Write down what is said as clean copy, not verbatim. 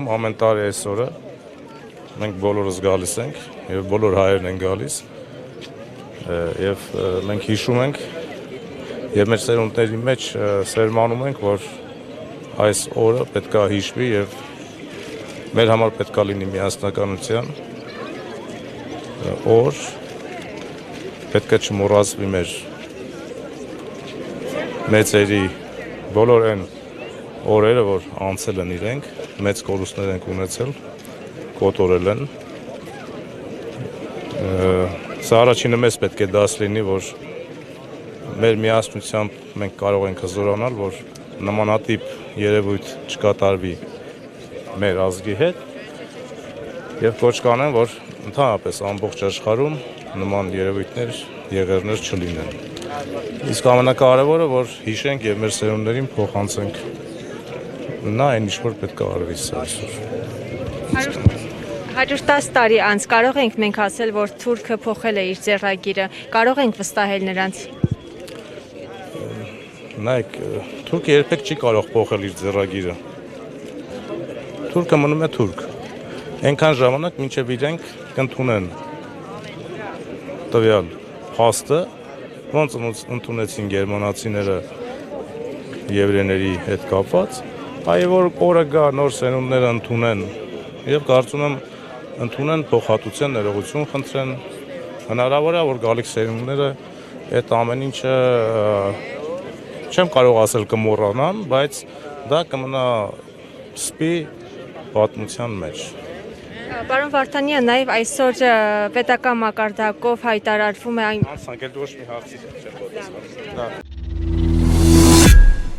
Հայաստանում ամեն տարի այս օրը մենք բոլորս գալիս ենք եւ բոլոր հայերն են գալիս եւ մենք հիշում ենք եւ մեր սերունդների մեջ սերմանում ենք, որ այս օրը պետք է հիշվի եւ մեր համար պետք է լինի միասնականության օր, պետք է չմոռացվի մեր մեծերի բոլոր այն օրերը, որ անցել են իրենք, մեծ կորուստներ ենք ունեցել, կոտորել են։ Սա առաջինը մեզ պետք է դաս լինի, որ մեր միասնությամբ մենք կարող ենք հզորանալ, որ նմանատիպ երևույթ չկատարվի մեր ազգի հետ եւ կոչ կանեմ, որ ընդհանրապես ամբողջ աշխարհում նման երևույթներ, եղերներ չլինեն։ Իսկ ամենակարևորը, որ հիշենք եւ մեր սերունդներին փոխանցենք նա այն ինչ որ պետք է արվի այսօր։ 110 տարի անց կարող ենք մենք ասել, որ թուրքը փոխել է իր ձեռագիրը, կարող ենք վստահել նրանց։ Նայեք, թուրքը երբեք չի կարող փոխել իր ձեռագիրը։ Թուրքը մնում է թուրք։ Այնքան ժամանակ, մինչև իրենք կընդունեն տվյալ փաստը, ոնց ընդունեցին գերմանացիները եվրեների հետ կապված, այ որ օրը գա նոր սերունդները ընդունեն եւ կարծում եմ ընդունեն փոխհատուցեն ներողություն խնդրեն, հնարավոր է որ գալիք սերունդները այդ ամեն ինչը չեմ կարող ասել կմոռանան, բայց դա կմնա սպի պատմության մեջ։ Պարոն Վարդանյան, նաև այսօր պետական մակարդակով հայտարարվում է այն։ Անցանք, դու ոչ մի հարցի չեմ պատասխանել։